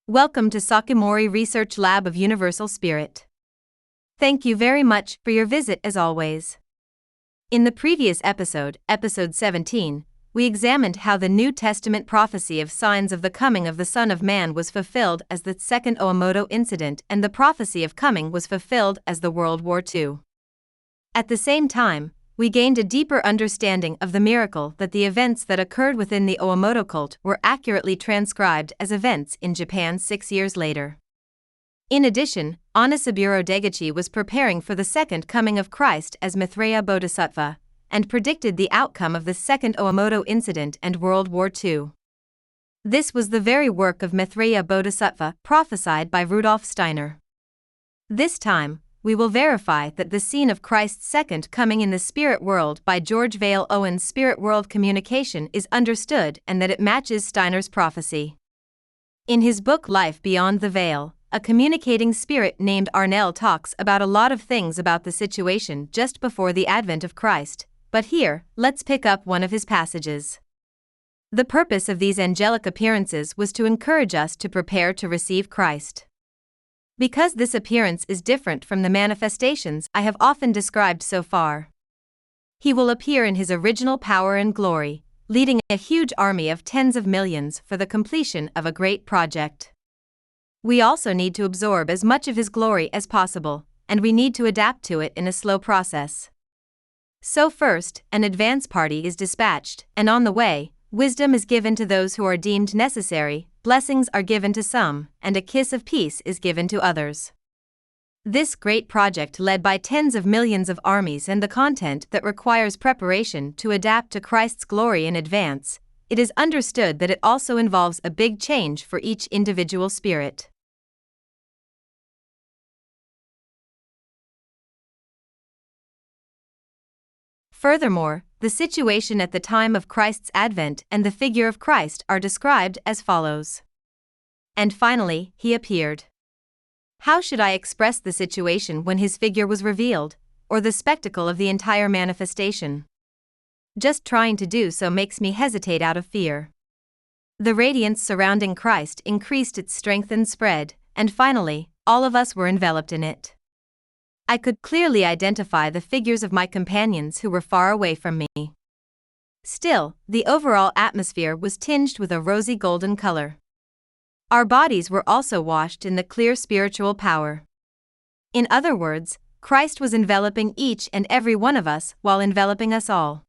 Welcome to Sakimori Research Lab of Universal Spirit. Thank you very much for your visit as always. In the previous episode, episode 17, we examined how the New Testament prophecy of signs of the coming of the Son of Man was fulfilled as the second Owamoto incident, and the prophecy of coming was fulfilled as the World War II. At the same time, we gained a deeper understanding of the miracle that the events that occurred within the Owamoto cult were accurately transcribed as events in Japan 6 years later. In addition, Onisaburo Deguchi was preparing for the second coming of Christ as Maitreya Bodhisattva, and predicted the outcome of the second Owamoto incident and World War II. This was the very work of Maitreya Bodhisattva prophesied by Rudolf Steiner. This time, we will verify that the scene of Christ's second coming in the spirit world by George Vale Owen's Spirit World Communication is understood and that it matches Steiner's prophecy. In his book Life Beyond the Veil, a communicating spirit named Arnell talks about a lot of things about the situation just before the advent of Christ, but here, let's pick up one of his passages. The purpose of these angelic appearances was to encourage us to prepare to receive Christ. Because this appearance is different from the manifestations I have often described so far. He will appear in his original power and glory, leading a huge army of tens of millions for the completion of a great project. We also need to absorb as much of his glory as possible, and we need to adapt to it in a slow process. So first, an advance party is dispatched, and on the way, wisdom is given to those who are deemed necessary, blessings are given to some, and a kiss of peace is given to others. This great project led by tens of millions of armies and the content that requires preparation to adapt to Christ's glory in advance, it is understood that it also involves a big change for each individual spirit. Furthermore, the situation at the time of Christ's advent and the figure of Christ are described as follows. And finally, he appeared. How should I express the situation when his figure was revealed, or the spectacle of the entire manifestation? Just trying to do so makes me hesitate out of fear. The radiance surrounding Christ increased its strength and spread, and finally, all of us were enveloped in it. I could clearly identify the figures of my companions who were far away from me. Still, the overall atmosphere was tinged with a rosy golden color. Our bodies were also washed in the clear spiritual power. In other words, Christ was enveloping each and every one of us while enveloping us all.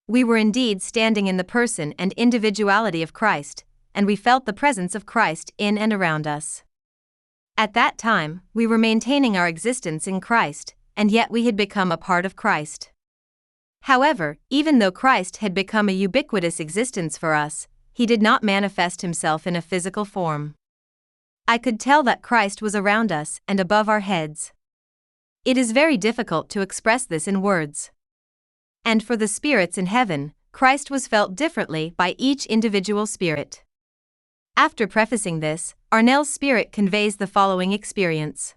We were indeed standing in the person and individuality of Christ, and we felt the presence of Christ in and around us. At that time, we were maintaining our existence in Christ, and yet we had become a part of Christ. However, even though Christ had become a ubiquitous existence for us, he did not manifest himself in a physical form. I could tell that Christ was around us and above our heads. It is very difficult to express this in words. And for the spirits in heaven, Christ was felt differently by each individual spirit. After prefacing this, Arnell's spirit conveys the following experience.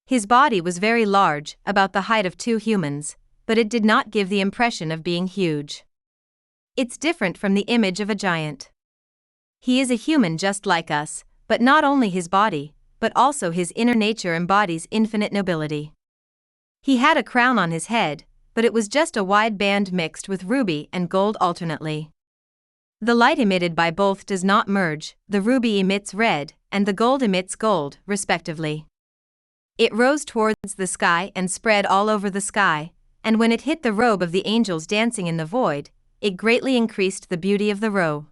His body was very large, about the height of 2 humans, but it did not give the impression of being huge. It's different from the image of a giant. He is a human just like us, but not only his body, but also his inner nature embodies infinite nobility. He had a crown on his head, but it was just a wide band mixed with ruby and gold alternately. The light emitted by both does not merge, the ruby emits red, and the gold emits gold, respectively. It rose towards the sky and spread all over the sky, and when it hit the robe of the angels dancing in the void, it greatly increased the beauty of the robe.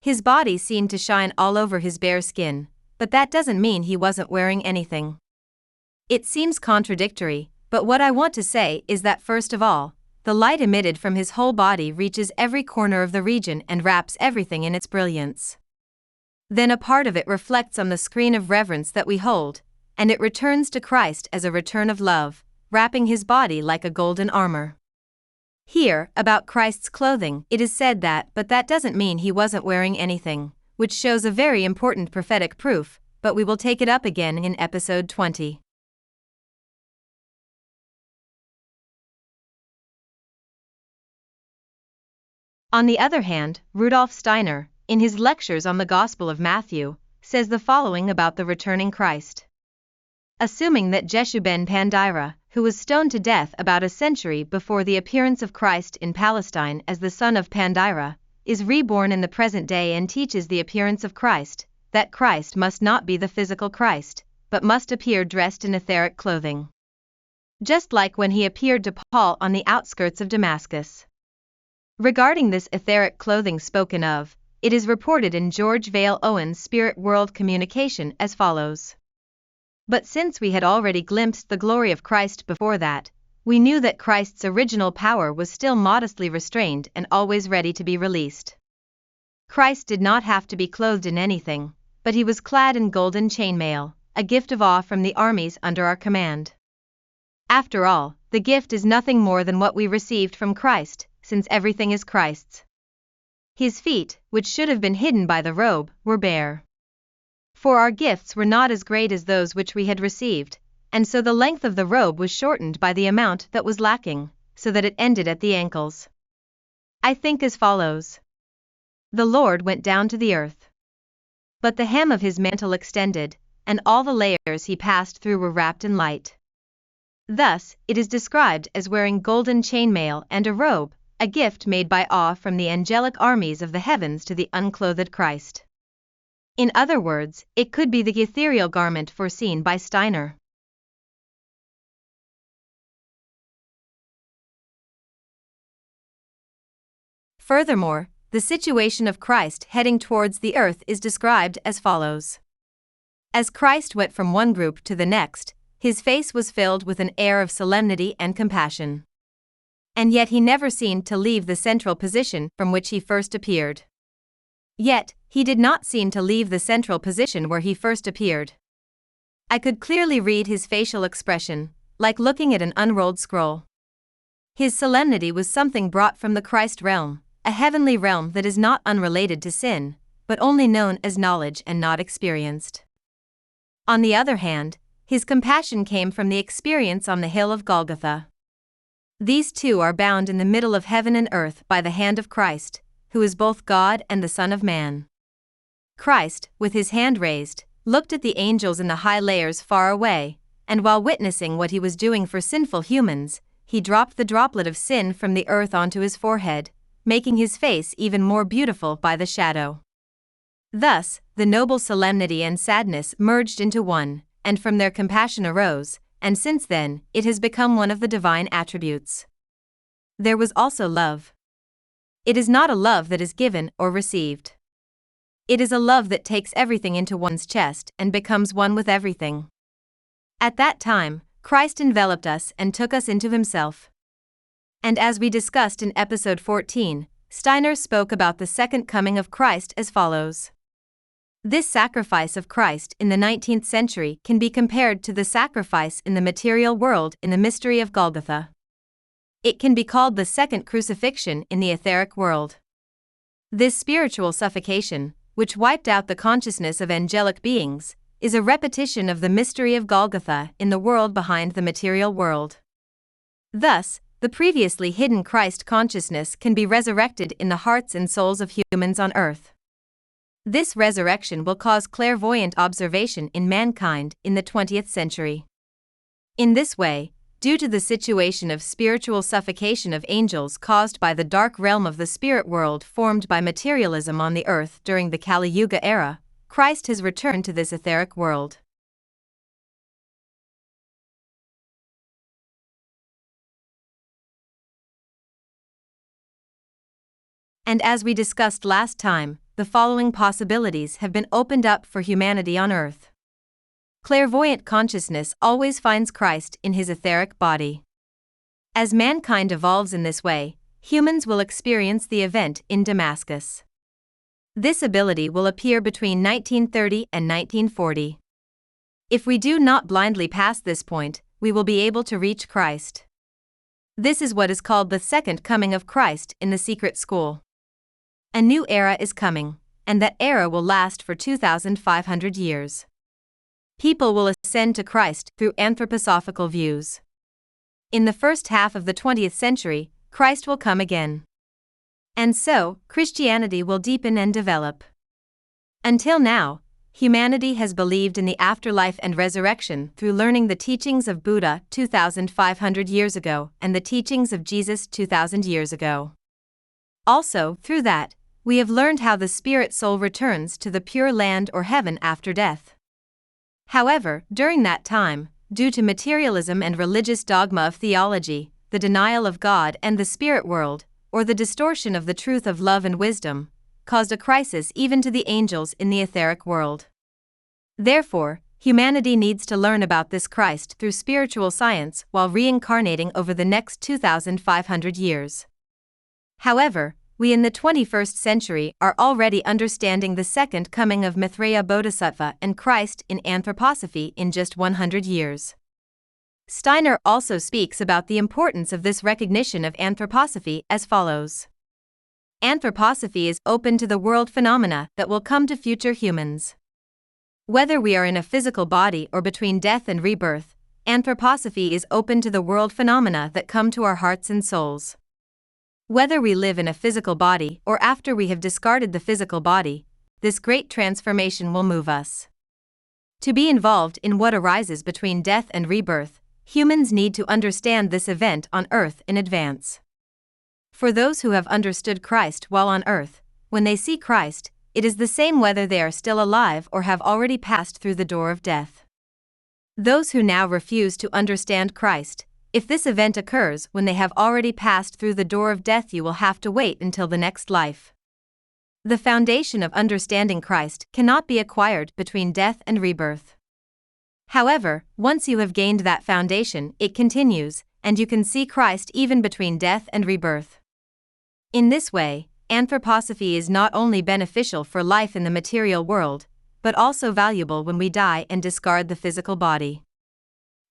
His body seemed to shine all over his bare skin, but that doesn't mean he wasn't wearing anything. It seems contradictory, but what I want to say is that first of all, the light emitted from his whole body reaches every corner of the region and wraps everything in its brilliance. Then a part of it reflects on the screen of reverence that we hold, and it returns to Christ as a return of love, wrapping his body like a golden armor. Here, about Christ's clothing, it is said that, but that doesn't mean he wasn't wearing anything, which shows a very important prophetic proof, but we will take it up again in episode 20. On the other hand, Rudolf Steiner, in his lectures on the Gospel of Matthew, says the following about the returning Christ. Assuming that Jeshu ben Pandira, who was stoned to death about a century before the appearance of Christ in Palestine as the son of Pandira, is reborn in the present day and teaches the appearance of Christ, that Christ must not be the physical Christ, but must appear dressed in etheric clothing. Just like when he appeared to Paul on the outskirts of Damascus. Regarding this etheric clothing spoken of, it is reported in George Vale Owen's Spirit World Communication as follows. But since we had already glimpsed the glory of Christ before that, we knew that Christ's original power was still modestly restrained and always ready to be released. Christ did not have to be clothed in anything, but he was clad in golden chainmail, a gift of awe from the armies under our command. After all, the gift is nothing more than what we received from Christ, since everything is Christ's. His feet, which should have been hidden by the robe, were bare. For our gifts were not as great as those which we had received, and so the length of the robe was shortened by the amount that was lacking, so that it ended at the ankles. I think as follows. The Lord went down to the earth. But the hem of his mantle extended, and all the layers he passed through were wrapped in light. Thus, it is described as wearing golden chainmail and a robe, a gift made by awe from the angelic armies of the heavens to the unclothed Christ. In other words, it could be the ethereal garment foreseen by Steiner. Furthermore, the situation of Christ heading towards the earth is described as follows. As Christ went from one group to the next, his face was filled with an air of solemnity and compassion. And yet he never seemed to leave the central position from which he first appeared. Yet, he did not seem to leave the central position where he first appeared. I could clearly read his facial expression, like looking at an unrolled scroll. His solemnity was something brought from the Christ realm, a heavenly realm that is not unrelated to sin, but only known as knowledge and not experienced. On the other hand, his compassion came from the experience on the hill of Golgotha. These two are bound in the middle of heaven and earth by the hand of Christ, who is both God and the Son of Man. Christ, with his hand raised, looked at the angels in the high layers far away, and while witnessing what he was doing for sinful humans, he dropped the droplet of sin from the earth onto his forehead, making his face even more beautiful by the shadow. Thus, the noble solemnity and sadness merged into one, and from their compassion arose, and since then, it has become one of the divine attributes. There was also love. It is not a love that is given or received. It is a love that takes everything into one's chest and becomes one with everything. At that time, Christ enveloped us and took us into himself. And as we discussed in episode 14, Steiner spoke about the second coming of Christ as follows. This sacrifice of Christ in the 19th century can be compared to the sacrifice in the material world in the mystery of Golgotha. It can be called the second crucifixion in the etheric world. This spiritual suffocation, which wiped out the consciousness of angelic beings, is a repetition of the mystery of Golgotha in the world behind the material world. Thus, the previously hidden Christ consciousness can be resurrected in the hearts and souls of humans on earth. This resurrection will cause clairvoyant observation in mankind in the 20th century. In this way, due to the situation of spiritual suffocation of angels caused by the dark realm of the spirit world formed by materialism on the earth during the Kali Yuga era, Christ has returned to this etheric world. And as we discussed last time, the following possibilities have been opened up for humanity on earth. Clairvoyant consciousness always finds Christ in his etheric body. As mankind evolves in this way, humans will experience the event in Damascus. This ability will appear between 1930 and 1940. If we do not blindly pass this point, we will be able to reach Christ. This is what is called the second coming of Christ in the secret school. A new era is coming, and that era will last for 2,500 years. People will ascend to Christ through anthroposophical views. In the first half of the 20th century, Christ will come again. And so, Christianity will deepen and develop. Until now, humanity has believed in the afterlife and resurrection through learning the teachings of Buddha 2,500 years ago and the teachings of Jesus 2,000 years ago. Also, through that, we have learned how the spirit soul returns to the pure land or heaven after death. However, during that time, due to materialism and religious dogma of theology, the denial of God and the spirit world, or the distortion of the truth of love and wisdom, caused a crisis even to the angels in the etheric world. Therefore, humanity needs to learn about this Christ through spiritual science while reincarnating over the next 2,500 years. However, we in the 21st century are already understanding the second coming of Maitreya Bodhisattva and Christ in anthroposophy in just 100 years. Steiner also speaks about the importance of this recognition of anthroposophy as follows. Anthroposophy is open to the world phenomena that will come to future humans. Whether we are in a physical body or between death and rebirth, anthroposophy is open to the world phenomena that come to our hearts and souls. Whether we live in a physical body or after we have discarded the physical body, this great transformation will move us. To be involved in what arises between death and rebirth, humans need to understand this event on earth in advance. For those who have understood Christ while on earth, when they see Christ, it is the same whether they are still alive or have already passed through the door of death. Those who now refuse to understand Christ, if this event occurs when they have already passed through the door of death, you will have to wait until the next life. The foundation of understanding Christ cannot be acquired between death and rebirth. However, once you have gained that foundation, it continues, and you can see Christ even between death and rebirth. In this way, anthroposophy is not only beneficial for life in the material world, but also valuable when we die and discard the physical body.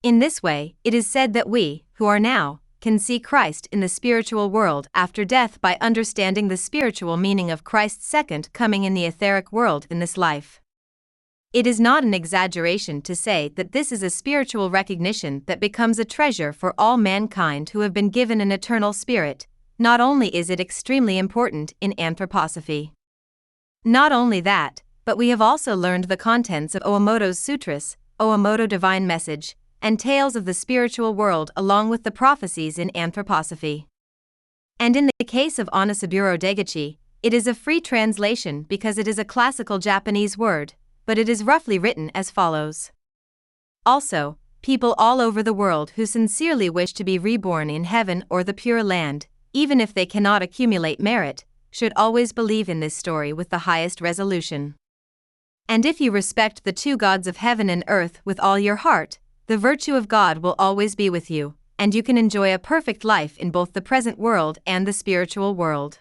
In this way, it is said that we, who are now, can see Christ in the spiritual world after death by understanding the spiritual meaning of Christ's second coming in the etheric world in this life. It is not an exaggeration to say that this is a spiritual recognition that becomes a treasure for all mankind who have been given an eternal spirit. Not only is it extremely important in anthroposophy. Not only that, but we have also learned the contents of Owamoto's sutras, Owamoto Divine Message, and tales of the spiritual world along with the prophecies in anthroposophy. And in the case of Onisaburo Deguchi, it is a free translation because it is a classical Japanese word, but it is roughly written as follows. Also, people all over the world who sincerely wish to be reborn in heaven or the pure land, even if they cannot accumulate merit, should always believe in this story with the highest resolution. And if you respect the two gods of heaven and earth with all your heart, the virtue of God will always be with you, and you can enjoy a perfect life in both the present world and the spiritual world.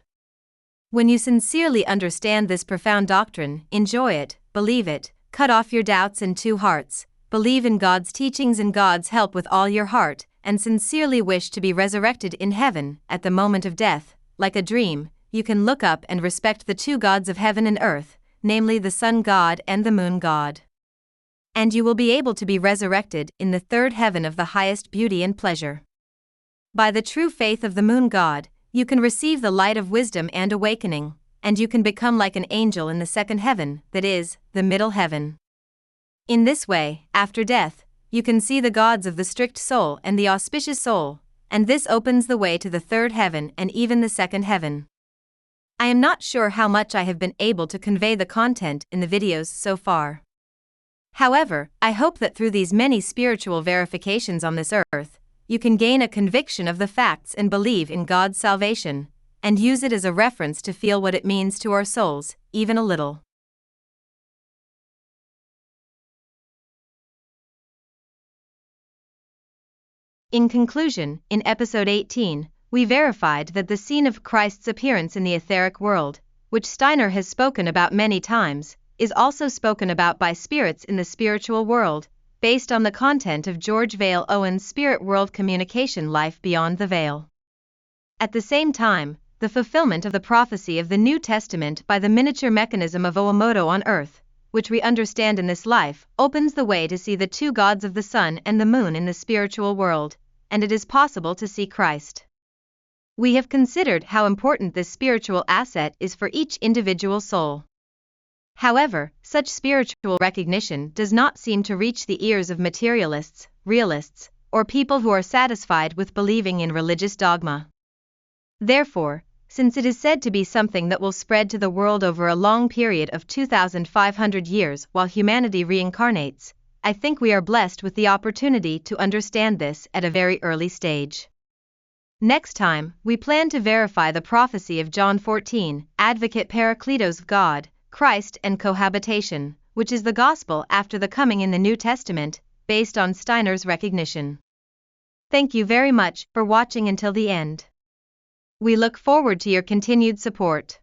When you sincerely understand this profound doctrine, enjoy it, believe it, cut off your doubts in two hearts, believe in God's teachings and God's help with all your heart, and sincerely wish to be resurrected in heaven at the moment of death, like a dream, you can look up and respect the two gods of heaven and earth, namely the sun god and the moon god. And you will be able to be resurrected in the third heaven of the highest beauty and pleasure. By the true faith of the moon god, you can receive the light of wisdom and awakening, and you can become like an angel in the second heaven, that is, the middle heaven. In this way, after death, you can see the gods of the strict soul and the auspicious soul, and this opens the way to the third heaven and even the second heaven. I am not sure how much I have been able to convey the content in the videos so far. However, I hope that through these many spiritual verifications on this earth, you can gain a conviction of the facts and believe in God's salvation, and use it as a reference to feel what it means to our souls, even a little. In conclusion, in episode 18, we verified that the scene of Christ's appearance in the etheric world, which Steiner has spoken about many times, is also spoken about by spirits in the spiritual world, based on the content of George Vale Owen's Spirit World Communication Life Beyond the Veil. At the same time, the fulfillment of the prophecy of the New Testament by the miniature mechanism of Owamoto on earth, which we understand in this life, opens the way to see the two gods of the sun and the moon in the spiritual world, and it is possible to see Christ. We have considered how important this spiritual asset is for each individual soul. However, such spiritual recognition does not seem to reach the ears of materialists, realists, or people who are satisfied with believing in religious dogma. Therefore, since it is said to be something that will spread to the world over a long period of 2,500 years while humanity reincarnates, I think we are blessed with the opportunity to understand this at a very early stage. Next time, we plan to verify the prophecy of John 14, Advocate Parakletos of God, Christ and cohabitation, which is the gospel after the coming in the New Testament, based on Steiner's recognition. Thank you very much for watching until the end. We look forward to your continued support.